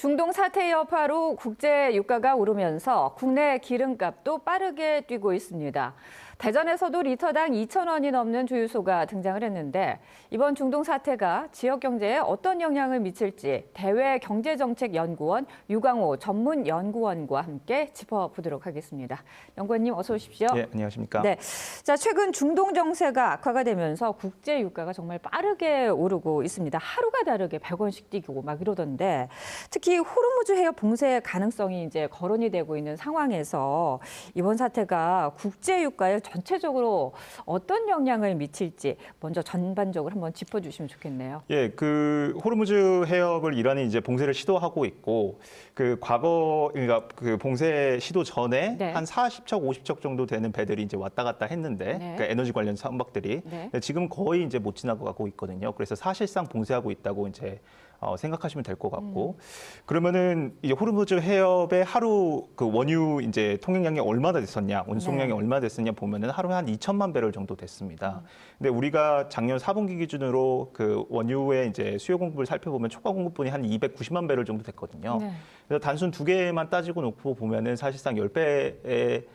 중동 사태 여파로 국제 유가가 오르면서 국내 기름값도 빠르게 뛰고 있습니다. 대전에서도 리터당 2,000원이 넘는 주유소가 등장을 했는데 이번 중동 사태가 지역 경제에 어떤 영향을 미칠지 대외경제정책연구원 유광호 전문 연구원과 함께 짚어보도록 하겠습니다. 연구원님 어서 오십시오. 네, 안녕하십니까. 네, 자 최근 중동 정세가 악화가 되면서 국제 유가가 정말 빠르게 오르고 있습니다. 하루가 다르게 100원씩 뛰고 막 이러던데 특히 호르무즈 해협 봉쇄 가능성이 이제 거론이 되고 있는 상황에서 이번 사태가 국제 유가에 전체적으로 어떤 영향을 미칠지 먼저 전반적으로 한번 짚어주시면 좋겠네요. 예, 그 호르무즈 해협을 이란이 이제 봉쇄를 시도하고 있고 그러니까 그 봉쇄 시도 전에 네. 한 40척, 50척 정도 되는 배들이 이제 왔다 갔다 했는데 네. 그 에너지 관련 선박들이 네. 지금 거의 이제 못 지나가고 있거든요. 그래서 사실상 봉쇄하고 있다고 이제 생각하시면 될 것 같고 그러면은 이제 호르무즈 해협의 하루 그 원유 이제 통행량이 얼마나 됐었냐, 운송량이 네. 얼마나 됐었냐 보면은 하루에 한 2천만 배럴 정도 됐습니다. 근데 우리가 작년 4분기 기준으로 그 원유의 이제 수요 공급을 살펴보면 초과 공급분이 한 290만 배럴 정도 됐거든요. 네. 그래서 단순 두 개만 따지고 놓고 보면은 사실상 10배의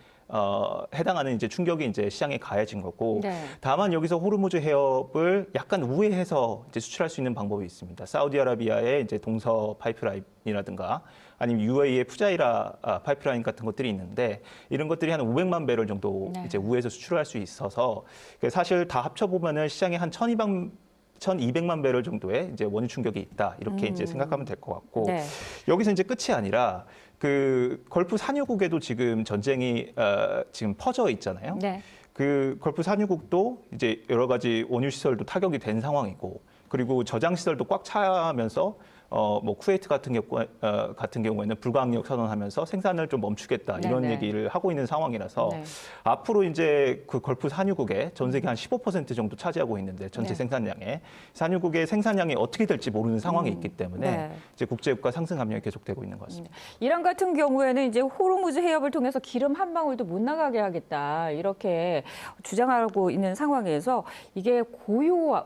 해당하는 이제 충격이 이제 시장에 가해진 거고 네. 다만 여기서 호르무즈 해협을 약간 우회해서 이제 수출할 수 있는 방법이 있습니다. 사우디아라비아의 이제 동서 파이프라인이라든가 아니면 UAE의 푸자이라 파이프라인 같은 것들이 있는데 이런 것들이 한 500만 배럴 정도 네. 이제 우회해서 수출할 수 있어서 사실 다 합쳐 보면은 시장에 한 1,200만 배럴 정도의 이제 원유 충격이 있다 이렇게 이제 생각하면 될 것 같고 네. 여기서 이제 끝이 아니라 그 걸프 산유국에도 지금 전쟁이 지금 퍼져 있잖아요. 네. 그 걸프 산유국도 이제 여러 가지 원유 시설도 타격이 된 상황이고 그리고 저장 시설도 꽉 차면서 뭐 쿠웨이트 같은 경우에는 불가항력 선언하면서 생산을 좀 멈추겠다 이런 네네. 얘기를 하고 있는 상황이라서 네. 앞으로 이제 그 걸프 산유국에 전 세계 한 15% 정도 차지하고 있는데 전체 네. 생산량에 산유국의 생산량이 어떻게 될지 모르는 상황이 있기 때문에 네. 이제 국제유가 상승 압력이 계속되고 있는 것 같습니다. 이란 같은 경우에는 이제 호르무즈 해협을 통해서 기름 한 방울도 못 나가게 하겠다 이렇게 주장하고 있는 상황에서 이게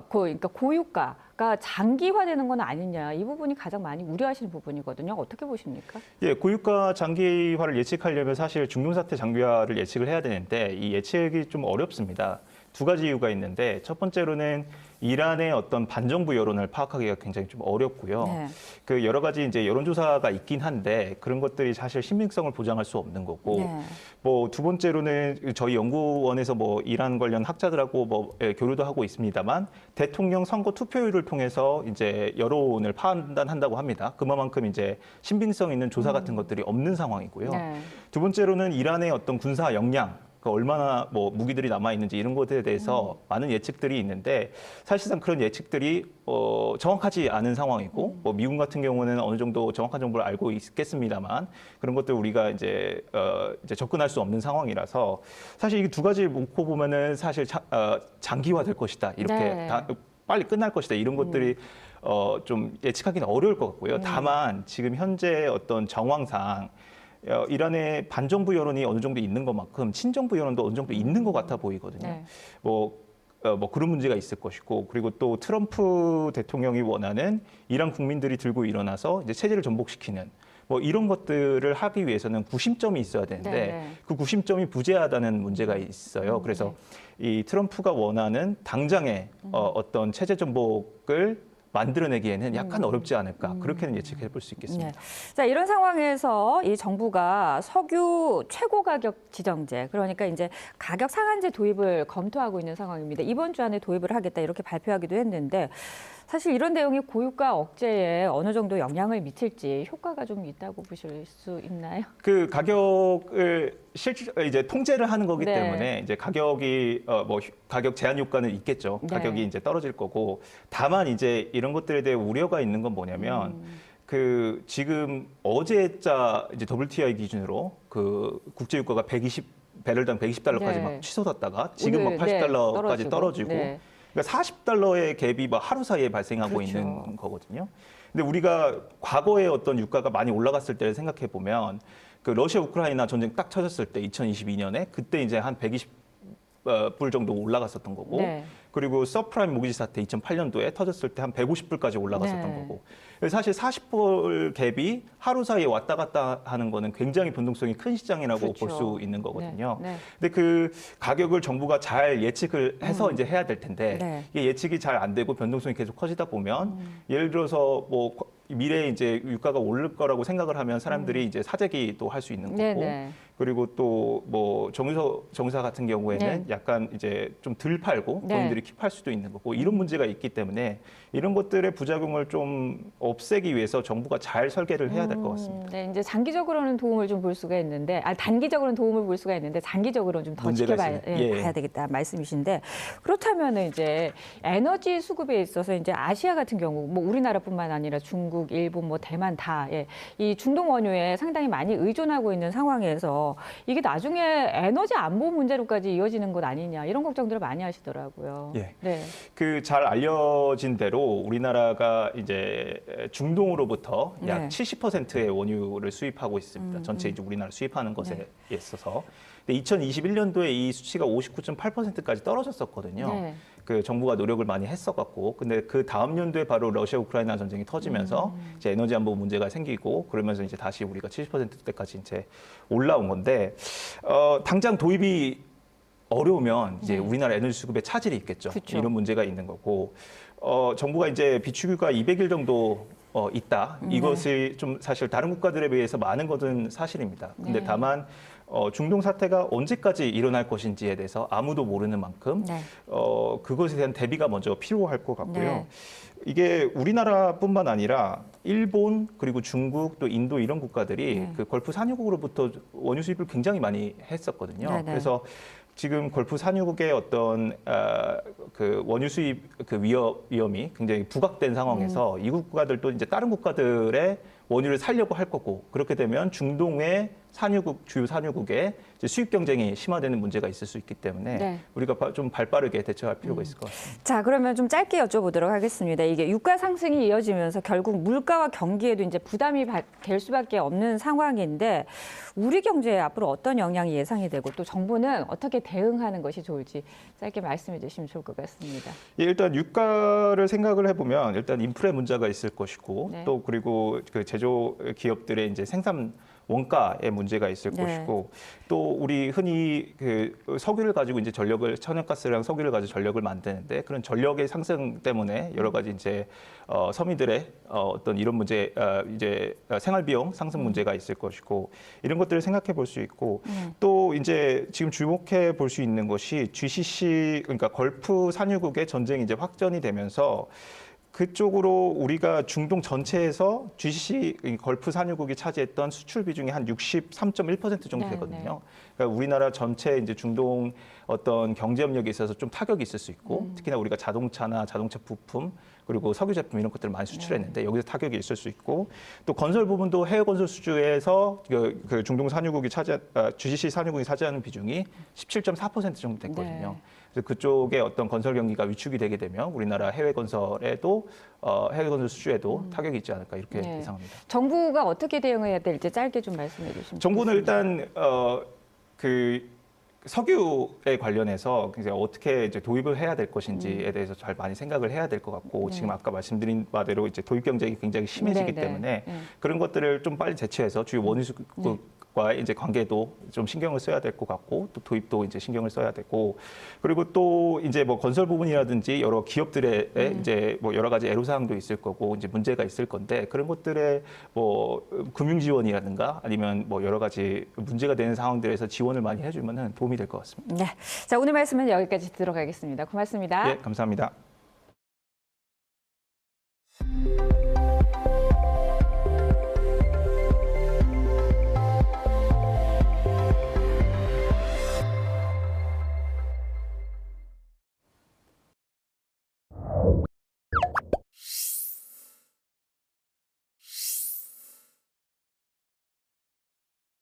그러니까 고유가가 장기화되는 건 아니냐 이 부분이 가장 많이 우려하시는 부분이거든요. 어떻게 보십니까? 예, 고유가 장기화를 예측하려면 사실 중동 사태 장기화를 예측을 해야 되는데 이 예측이 좀 어렵습니다. 두 가지 이유가 있는데 첫 번째로는 이란의 어떤 반정부 여론을 파악하기가 굉장히 좀 어렵고요. 네. 그 여러 가지 이제 여론조사가 있긴 한데 그런 것들이 사실 신빙성을 보장할 수 없는 거고 네. 뭐 두 번째로는 저희 연구원에서 뭐 이란 관련 학자들하고 뭐 교류도 하고 있습니다만 대통령 선거 투표율을 통해서 이제 여론을 판단한다고 합니다. 그만큼 이제 신빙성 있는 조사 같은 것들이 없는 상황이고요. 네. 두 번째로는 이란의 어떤 군사 역량 그 얼마나 뭐 무기들이 남아 있는지 이런 것에 대해서 많은 예측들이 있는데 사실상 그런 예측들이 정확하지 않은 상황이고 뭐 미국 같은 경우는 어느 정도 정확한 정보를 알고 있겠습니다만 그런 것들 우리가 이제 접근할 수 없는 상황이라서 사실 이 두 가지를 놓고 보면은 사실 장기화 될 것이다 이렇게 네. 빨리 끝날 것이다 이런 것들이 좀 예측하기는 어려울 것 같고요. 다만 지금 현재 어떤 정황상 이란의 반정부 여론이 어느 정도 있는 것만큼 친정부 여론도 어느 정도 있는 것 같아 보이거든요. 네. 뭐 그런 문제가 있을 것이고 그리고 또 트럼프 대통령이 원하는 이란 국민들이 들고 일어나서 이제 체제를 전복시키는 뭐 이런 것들을 하기 위해서는 구심점이 있어야 되는데 네. 그 구심점이 부재하다는 문제가 있어요. 그래서 이 트럼프가 원하는 당장의 어떤 체제 전복을 만들어내기에는 약간 어렵지 않을까 그렇게는 예측해 볼 수 있겠습니다. 네. 자, 이런 상황에서 이 정부가 석유 최고 가격 지정제, 그러니까 이제 가격 상한제 도입을 검토하고 있는 상황입니다. 이번 주 안에 도입을 하겠다 이렇게 발표하기도 했는데 사실 이런 내용이 고유가 억제에 어느 정도 영향을 미칠지 효과가 좀 있다고 보실 수 있나요? 그 가격을 이제 통제를 하는 거기 네. 때문에 이제 가격이 뭐 가격 제한 효과는 있겠죠. 네. 가격이 이제 떨어질 거고 다만 이제 이런 것들에 대해 우려가 있는 건 뭐냐면 그 지금 어제자 이제 WTI 기준으로 그 국제 유가가 120배럴당 120달러까지 네. 막 치솟았다가 지금 막 오늘, 80달러까지 네, 떨어지고 네. 그러니까 40달러의 갭이 막 하루 사이에 발생하고 그렇죠. 있는 거거든요. 근데 우리가 과거에 어떤 유가가 많이 올라갔을 때를 생각해 보면 그 러시아 우크라이나 전쟁 딱 터졌을 때 2022년에 그때 이제 한 불 정도 올라갔었던 거고, 네. 그리고 서프라임 모기지 사태 2008년도에 터졌을 때 한 150불까지 올라갔었던 네. 거고, 사실 40불 갭이 하루 사이에 왔다 갔다 하는 거는 굉장히 변동성이 큰 시장이라고 그렇죠. 볼 수 있는 거거든요. 네. 네. 근데 그 가격을 정부가 잘 예측을 해서 이제 해야 될 텐데, 네. 이게 예측이 잘 안 되고 변동성이 계속 커지다 보면 예를 들어서 뭐 미래에 이제 유가가 오를 거라고 생각을 하면 사람들이 이제 사재기도 할 수 있는 거고, 네네. 그리고 또 뭐 정유사 같은 경우에는 네. 약간 이제 좀 덜 팔고 네. 본인들이 킵할 수도 있는 거고, 이런 문제가 있기 때문에 이런 것들의 부작용을 좀 없애기 위해서 정부가 잘 설계를 해야 될 것 같습니다. 네, 이제 장기적으로는 도움을 좀 볼 수가 있는데, 단기적으로는 도움을 볼 수가 있는데, 장기적으로는 좀 더 문제가 지켜봐야 있어요. 예. 봐야 되겠다 말씀이신데, 그렇다면은 이제 에너지 수급에 있어서 이제 아시아 같은 경우, 뭐 우리나라뿐만 아니라 중국, 일본, 뭐 대만 다 이 중동 원유에 상당히 많이 의존하고 있는 상황에서 이게 나중에 에너지 안보 문제로까지 이어지는 것 아니냐 이런 걱정들을 많이 하시더라고요. 예. 네. 그 잘 알려진 대로 우리나라가 이제 중동으로부터 약 네. 70%의 원유를 수입하고 있습니다. 전체 이제 우리나라 수입하는 것에 있어서. 근데 2021년도에 이 수치가 59.8%까지 떨어졌었거든요. 네. 그 정부가 노력을 많이 했어갖고, 근데 그 다음 연도에 바로 러시아 우크라이나 전쟁이 터지면서 이제 에너지 안보 문제가 생기고, 그러면서 이제 다시 우리가 70%대까지 이제 올라온 건데, 당장 도입이 어려우면 이제 우리나라 에너지 수급에 차질이 있겠죠. 그쵸. 이런 문제가 있는 거고, 정부가 이제 비축유가 200일 정도 있다. 이것이 좀 사실 다른 국가들에 비해서 많은 것은 사실입니다. 근데 네. 다만 중동 사태가 언제까지 일어날 것인지에 대해서 아무도 모르는 만큼 네. 그것에 대한 대비가 먼저 필요할 것 같고요. 네. 이게 우리나라뿐만 아니라 일본 그리고 중국 또 인도 이런 국가들이 그 걸프 산유국으로부터 원유 수입을 굉장히 많이 했었거든요. 네, 네. 그래서 지금 걸프 산유국의 어떤 그 원유 수입 그 위험이 굉장히 부각된 상황에서 이 국가들도 이제 다른 국가들의 원유를 살려고 할 거고, 그렇게 되면 중동의 주요 산유국의 이제 수입 경쟁이 심화되는 문제가 있을 수 있기 때문에 네. 우리가 좀 발빠르게 대처할 필요가 있을 것 같습니다. 자, 그러면 좀 짧게 여쭤보도록 하겠습니다. 이게 유가 상승이 이어지면서 결국 물가와 경기에도 이제 부담이 될 수밖에 없는 상황인데, 우리 경제에 앞으로 어떤 영향이 예상이 되고 또 정부는 어떻게 대응하는 것이 좋을지 짧게 말씀해 주시면 좋을 것 같습니다. 예, 일단 유가를 생각을 해보면 일단 인플레 문제가 있을 것이고, 네. 또 그리고 그 제조 기업들의 이제 생산 원가의 문제가 있을 네. 것이고, 또 우리 흔히 그 석유를 가지고 이제 천연가스랑 석유를 가지고 전력을 만드는데, 그런 전력의 상승 때문에 여러 가지 이제 서민들의 어떤 이런 문제, 이제 생활 비용 상승 문제가 있을 것이고, 이런 것들을 생각해 볼 수 있고, 또 이제 지금 주목해 볼 수 있는 것이 GCC, 그러니까 걸프 산유국의 전쟁이 이제 확전이 되면서 그쪽으로 우리가 중동 전체에서 GCC 걸프 산유국이 차지했던 수출 비중이 한 63.1% 정도 네, 되거든요. 그러니까 우리나라 전체 이제 중동 어떤 경제 협력에 있어서 좀 타격이 있을 수 있고, 특히나 우리가 자동차나 자동차 부품 그리고 석유 제품 이런 것들을 많이 수출했는데 여기서 타격이 있을 수 있고, 또 건설 부분도 해외 건설 수주에서 그 중동 산유국이 GCC 산유국이 차지하는 비중이 17.4% 정도 됐거든요. 네. 그래서 그쪽에 어떤 건설 경기가 위축이 되게 되면 우리나라 해외 건설에도 해외 건설 수주에도 타격이 있지 않을까 이렇게 네. 예상합니다. 정부가 어떻게 대응해야 될지 짧게 좀 말씀해 주시면 정부는 좋겠습니다. 일단 그 석유에 관련해서 이제 어떻게 이제 도입을 해야 될 것인지에 대해서 잘 많이 생각을 해야 될 것 같고, 지금 아까 말씀드린 바대로 이제 도입 경쟁이 굉장히 심해지기 네, 네. 때문에 네. 그런 것들을 좀 빨리 대처해서 주요 원유 수급과 이제 관계도 좀 신경을 써야 될 것 같고, 또 도입도 이제 신경을 써야 되고, 그리고 또 이제 뭐 건설 부분이라든지 여러 기업들의 이제 뭐 여러 가지 애로사항도 있을 거고 이제 문제가 있을 건데, 그런 것들의 뭐 금융 지원이라든가 아니면 뭐 여러 가지 문제가 되는 상황들에서 지원을 많이 해주면은 도움이 될 것 같습니다. 네. 자, 오늘 말씀은 여기까지 들어가겠습니다. 고맙습니다. 예, 감사합니다.